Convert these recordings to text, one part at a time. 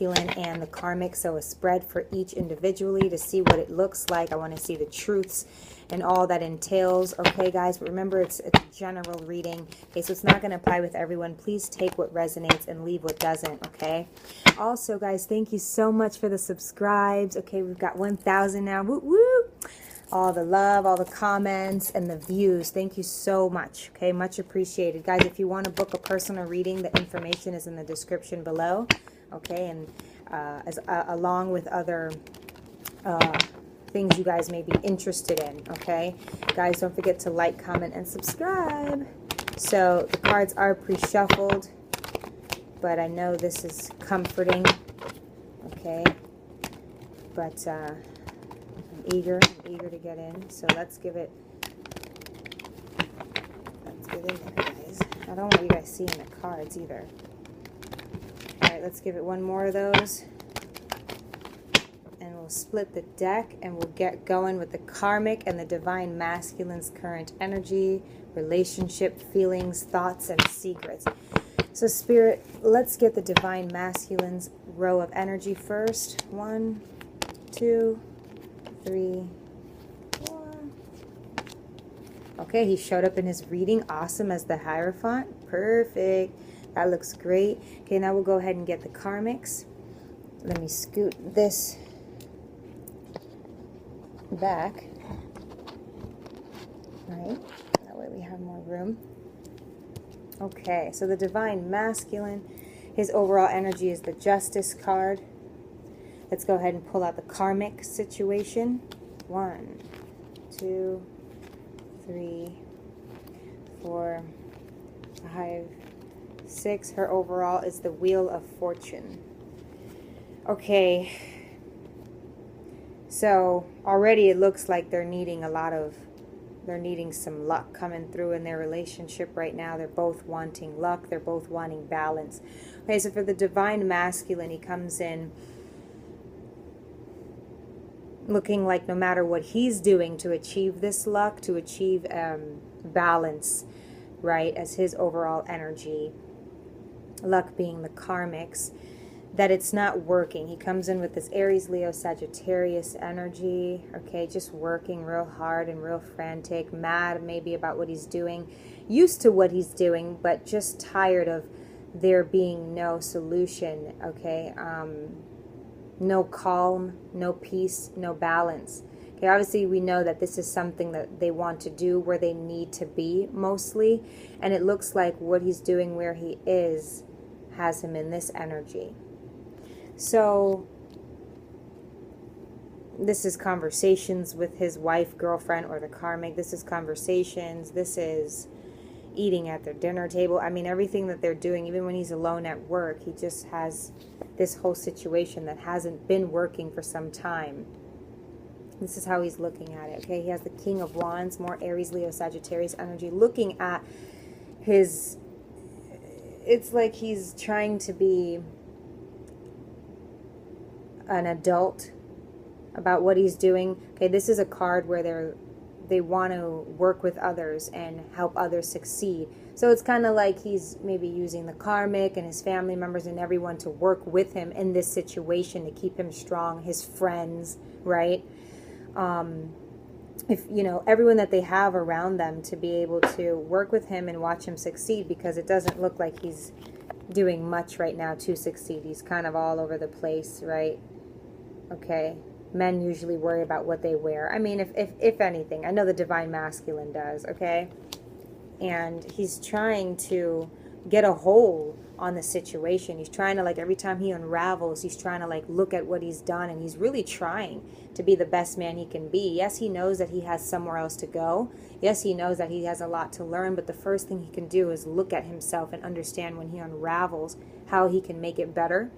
and the karmic, so a spread for each individually to see what it looks like. I want to see the truths and all that entails. Okay, guys, but remember, it's a general reading. Okay, so it's not going to apply with everyone. Please take what resonates and leave what doesn't. Okay, also, guys, thank you so much for the subscribes. Okay, we've got 1,000 now. Woo woo! All the love, all the comments, and the views. Thank you so much. Okay, much appreciated. Guys, if you want to book a personal reading, the information is in the description below. Okay, and along with other things you guys may be interested in. Okay, guys, don't forget to like, comment, and subscribe. So the cards are pre-shuffled, but I know this is comforting. Okay, but I'm eager to get in. So let's get in there, guys. I don't want you guys seeing the cards either. Alright, let's give it one more of those. And we'll split the deck and we'll get going with the karmic and the divine masculine's current energy, relationship, feelings, thoughts, and secrets. So Spirit, let's get the divine masculine's row of energy first. 1, 2, 3, 4. Okay, he showed up in his reading. Awesome, as the Hierophant. Perfect. That looks great. Okay, now we'll go ahead and get the karmics. Let me scoot this back. Right? That way we have more room. Okay, so the divine masculine, his overall energy is the Justice card. Let's go ahead and pull out the karmic situation. 1, 2, 3, 4, 5, 6. Her overall is the Wheel of Fortune. Okay, so already it looks like they're needing some luck coming through in their relationship right now. They're both wanting luck. They're both wanting balance. Okay, so for the divine masculine, he comes in looking like no matter what he's doing to achieve this luck, to achieve balance, right, as his overall energy, luck being the karmics, that it's not working. He comes in with this Aries, Leo, Sagittarius energy, okay, just working real hard and real frantic, mad maybe about what he's doing, used to what he's doing, but just tired of there being no solution, okay, no calm, no peace, no balance. Okay, obviously we know that this is something that they want to do where they need to be mostly, and it looks like what he's doing where he is has him in this energy. So this is conversations with his wife, girlfriend, or the karmic. This is conversations. This is eating at their dinner table. I mean, everything that they're doing, even when he's alone at work, he just has this whole situation that hasn't been working for some time. This is how he's looking at it. Okay, he has the King of Wands, more Aries, Leo, Sagittarius energy, looking at his, it's like he's trying to be an adult about what he's doing. Okay, this is a card where they want to work with others and help others succeed. So it's kind of like he's maybe using the karmic and his family members and everyone to work with him in this situation to keep him strong, his friends, right? If you know, everyone that they have around them to be able to work with him and watch him succeed, because it doesn't look like he's doing much right now to succeed. He's kind of all over the place, right? Okay, men usually worry about what they wear. I mean, if anything, I know the divine masculine does, okay? And he's trying to get a hold on the situation. He's trying to, like, every time he unravels, he's trying to, like, look at what he's done, and he's really trying to be the best man he can be. Yes, he knows that he has somewhere else to go. Yes, he knows that he has a lot to learn, but the first thing he can do is look at himself and understand when he unravels how he can make it better,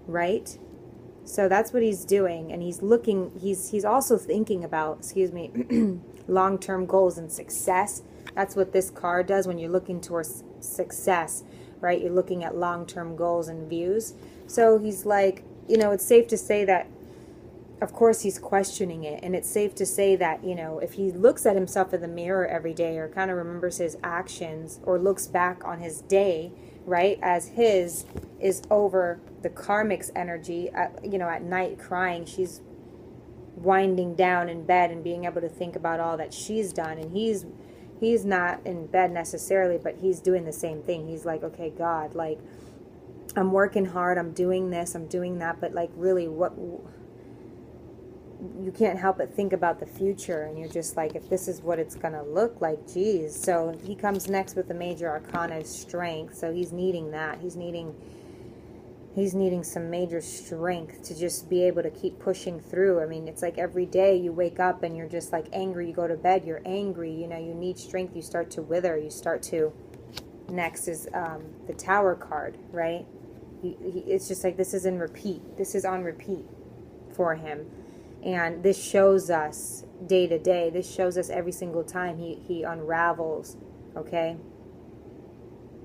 right? So that's what he's doing, and he's looking, he's also thinking about, excuse me, long-term goals and success. That's what this card does when you're looking towards success, right? You're looking at long-term goals and views. So he's like, you know, it's safe to say that, of course, he's questioning it, and it's safe to say that, you know, if he looks at himself in the mirror every day or kind of remembers his actions or looks back on his day, right? As his is over the karmic's energy, at night crying. She's winding down in bed and being able to think about all that she's done. And he's not in bed necessarily, but he's doing the same thing. He's like, okay, God, like, I'm working hard, I'm doing this, I'm doing that, but like, really, what, you can't help but think about the future, and you're just like, if this is what it's gonna look like, geez. So he comes next with the major arcana strength. So he's needing that. He's needing some major strength to just be able to keep pushing through. I mean, it's like every day you wake up and you're just like angry. You go to bed, you're angry. You need strength. You start to wither. You start to. Next is the Tower card, right? It's just like this is in repeat. This is on repeat for him. And this shows us day to day. This shows us every single time he unravels, okay?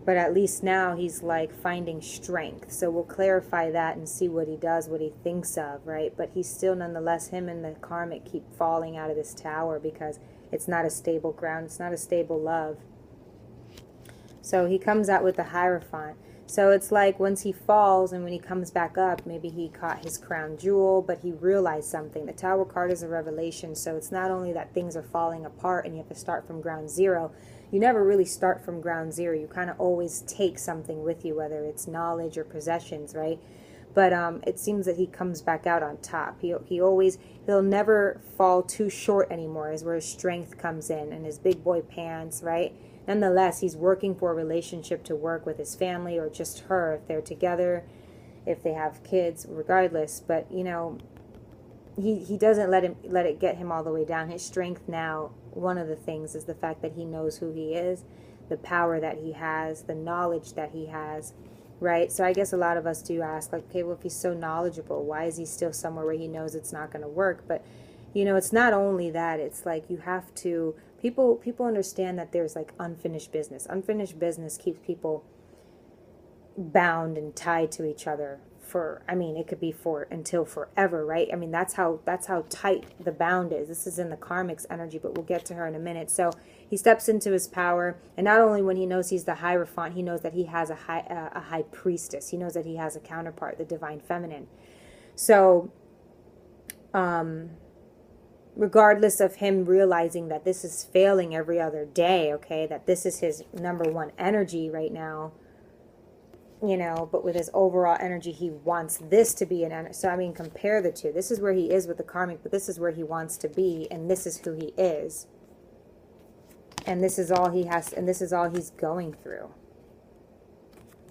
But at least now he's like finding strength. So we'll clarify that and see what he does, what he thinks of, right? But he's still, nonetheless, him and the karmic keep falling out of this tower because it's not a stable ground. It's not a stable love. So he comes out with the Hierophant. So it's like once he falls and when he comes back up, maybe he caught his crown jewel, but he realized something. The Tower card is a revelation. So it's not only that things are falling apart and you have to start from ground zero. You never really start from ground zero. You kind of always take something with you, whether it's knowledge or possessions, right? But it seems that he comes back out on top. He'll never fall too short anymore, is where his strength comes in and his big boy pants, right? Nonetheless, he's working for a relationship to work with his family or just her, if they're together, if they have kids, regardless. But, he doesn't let it get him all the way down. His strength now, one of the things is the fact that he knows who he is, the power that he has, the knowledge that he has, right? So I guess a lot of us do ask, like, okay, well, if he's so knowledgeable, why is he still somewhere where he knows it's not going to work? But, it's not only that. It's like you have to... People understand that there's like unfinished business. Unfinished business keeps people bound and tied to each other it could be until forever, right? I mean, that's how tight the bound is. This is in the karmic's energy, but we'll get to her in a minute. So he steps into his power, and not only when he knows he's the Hierophant, he knows that he has a high priestess. He knows that he has a counterpart, the divine feminine. So, regardless of him realizing that this is failing every other day, okay, that this is his number one energy right now, but with his overall energy, he wants this to be an energy. So, I mean, compare the two. This is where he is with the karmic, but this is where he wants to be, and this is who he is. And this is all he has, and this is all he's going through.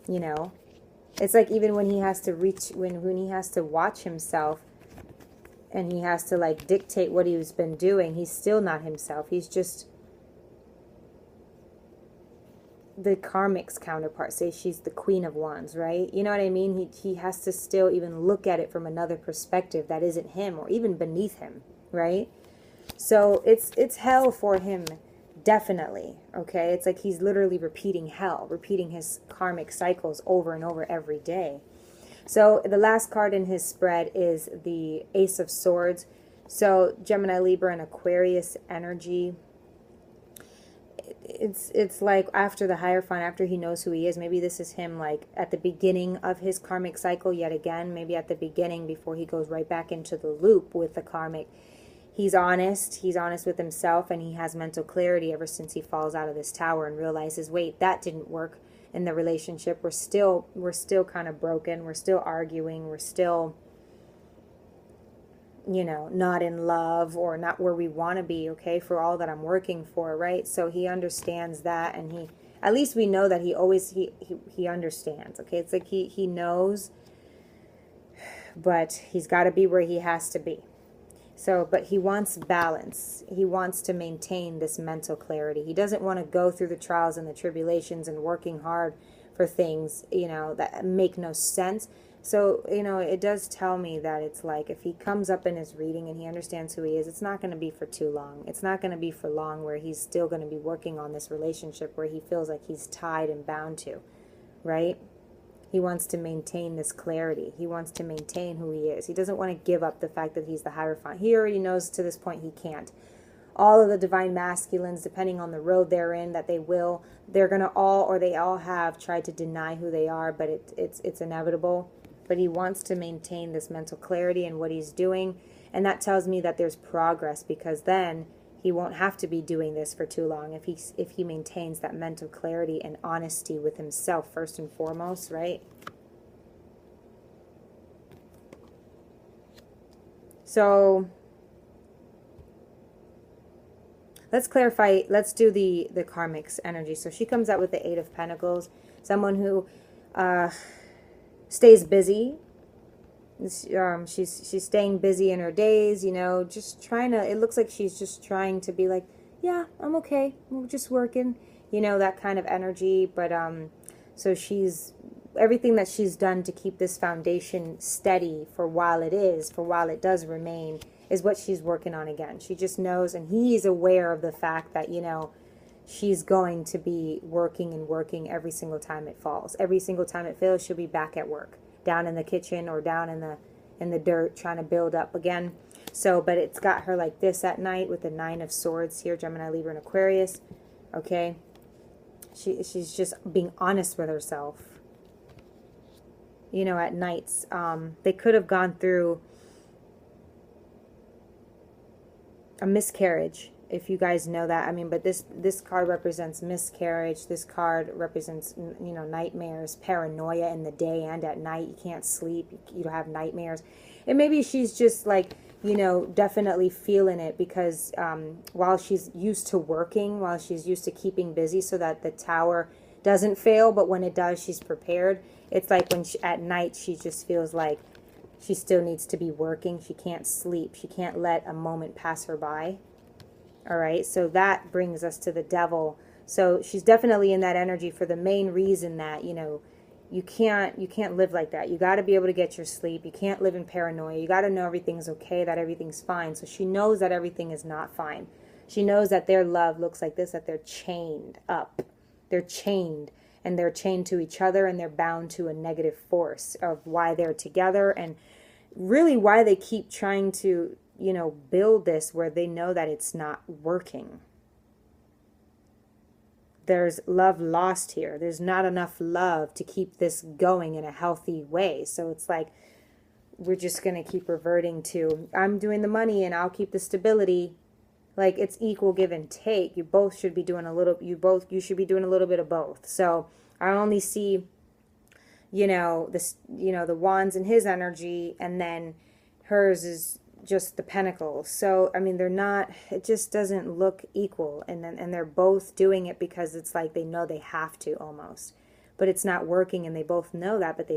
It's like even when he has to when he has to watch himself, and he has to like dictate what he's been doing, he's still not himself. He's just the karmic's counterpart. Say she's the Queen of Wands, right? You know what I mean? He has to still even look at it from another perspective that isn't him or even beneath him, right? So it's hell for him, definitely, okay? It's like he's literally repeating hell, repeating his karmic cycles over and over every day. So the last card in his spread is the Ace of Swords. So Gemini, Libra, and Aquarius energy. It's like after the Hierophant, after he knows who he is, maybe this is him like at the beginning of his karmic cycle yet again, maybe at the beginning before he goes right back into the loop with the karmic. He's honest with himself, and he has mental clarity ever since he falls out of this tower and realizes, wait, that didn't work in the relationship. We're still kind of broken. We're still arguing. We're still, not in love or not where we want to be, okay, for all that I'm working for, right? So he understands that, and at least we know that he understands, okay? It's like he knows, but he's got to be where he has to be. So, but he wants balance. He wants to maintain this mental clarity. He doesn't want to go through the trials and the tribulations and working hard for things, that make no sense. So, it does tell me that it's like if he comes up in his reading and he understands who he is, it's not going to be for too long. It's not going to be for long where he's still going to be working on this relationship where he feels like he's tied and bound to, right? He wants to maintain this clarity. He wants to maintain who he is. He doesn't want to give up the fact that he's the Hierophant. He already knows to this point he can't. all of the divine masculines, depending on the road they're in, that they're going to all, or they all have tried to deny who they are, but it's inevitable. But he wants to maintain this mental clarity in what he's doing. And that tells me that there's progress, because then he won't have to be doing this for too long if he maintains that mental clarity and honesty with himself first and foremost, right? So let's clarify. Let's do the Karmics energy. So she comes out with the Eight of Pentacles, someone who stays busy. She's staying busy in her days, you know, just trying to, it looks like she's just trying to be like, yeah, I'm okay, we're just working, you know, that kind of energy. But so everything that she's done to keep this foundation steady for while it does remain, is what she's working on again. She just knows, and he's aware of the fact that, you know, she's going to be working and working every single time it falls. Every single time it fails, she'll be back at work, down in the kitchen or down in the dirt, trying to build up again. So, but it's got her like this at night with the Nine of Swords here, Gemini, Libra, and Aquarius. Okay, she's just being honest with herself. You know, at nights, they could have gone through a miscarriage, if you guys know that. I mean, but this card represents miscarriage. This card represents, you know, nightmares, paranoia in the day and at night. You can't sleep. You have nightmares. And maybe she's just like, you know, definitely feeling it, because while she's used to working, while she's used to keeping busy so that the tower doesn't fail, but when it does, she's prepared. It's like when at night, she just feels like she still needs to be working. She can't sleep. She can't let a moment pass her by. All right, so that brings us to the Devil. So she's definitely in that energy for the main reason that, you know, you can't live like that. You got to be able to get your sleep. You can't live in paranoia. You got to know everything's okay, that everything's fine. So she knows that everything is not fine. She knows that their love looks like this, that they're chained up. They're chained, and they're chained to each other, and they're bound to a negative force of why they're together, and really why they keep trying to, you know, build this where they know that it's not working. There's love lost here. There's not enough love to keep this going in a healthy way. So it's like, we're just going to keep reverting to, I'm doing the money and I'll keep the stability. Like, it's equal give and take. You both should be doing a little, you should be doing a little bit of both. So I only see, you know, this, you know, the wands in his energy, and then hers is just the pentacles. So I mean, they're not, it just doesn't look equal, and they're both doing it because it's like they know they have to almost, but it's not working, and they both know that, but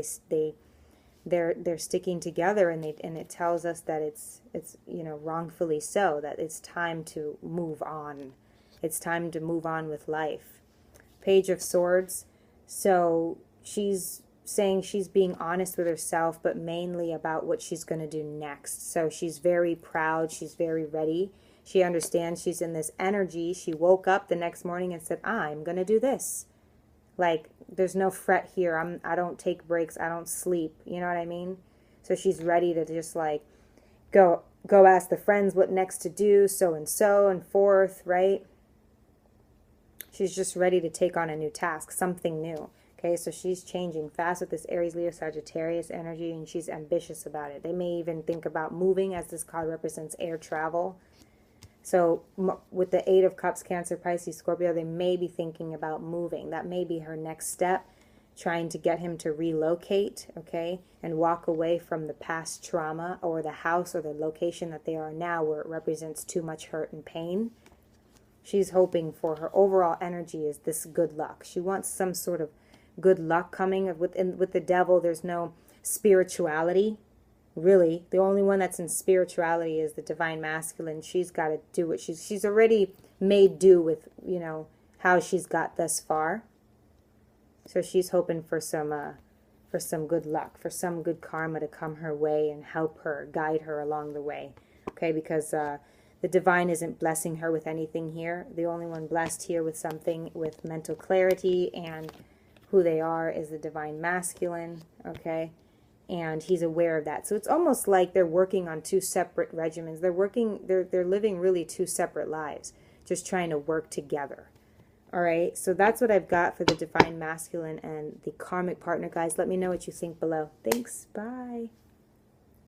they're sticking together, and it tells us that it's you know, wrongfully so, that it's time to move on. It's time to move on with life. Page of Swords. So she's saying she's being honest with herself, but mainly about what she's going to do next. So she's very proud. She's very ready. She understands she's in this energy. She woke up the next morning and said, I'm going to do this. Like, there's no fret here. I don't take breaks. I don't sleep. You know what I mean? So she's ready to just like go ask the friends what next to do, so and forth, right? She's just ready to take on a new task, something new. Okay, so she's changing fast with this Aries, Leo, Sagittarius energy, and she's ambitious about it. They may even think about moving, as this card represents air travel. So with the Eight of Cups, Cancer, Pisces, Scorpio, they may be thinking about moving. That may be her next step, trying to get him to relocate, okay, and walk away from the past trauma or the house or the location that they are now, where it represents too much hurt and pain. She's hoping for, her overall energy is this good luck. She wants some sort of good luck coming. With the Devil, there's no spirituality, really. The only one that's in spirituality is the divine masculine. She's got to do what she's already made do with, you know, how she's got thus far. So she's hoping for some good luck, for some good karma to come her way and help her, guide her along the way. Okay, because the divine isn't blessing her with anything here. The only one blessed here with something, with mental clarity and who they are, is the divine masculine, okay? And he's aware of that. So it's almost like they're working on two separate regimens. They're living really two separate lives, just trying to work together. All right, so that's what I've got for the Divine Masculine and the Karmic Partner, guys. Let me know what you think below. Thanks. Bye.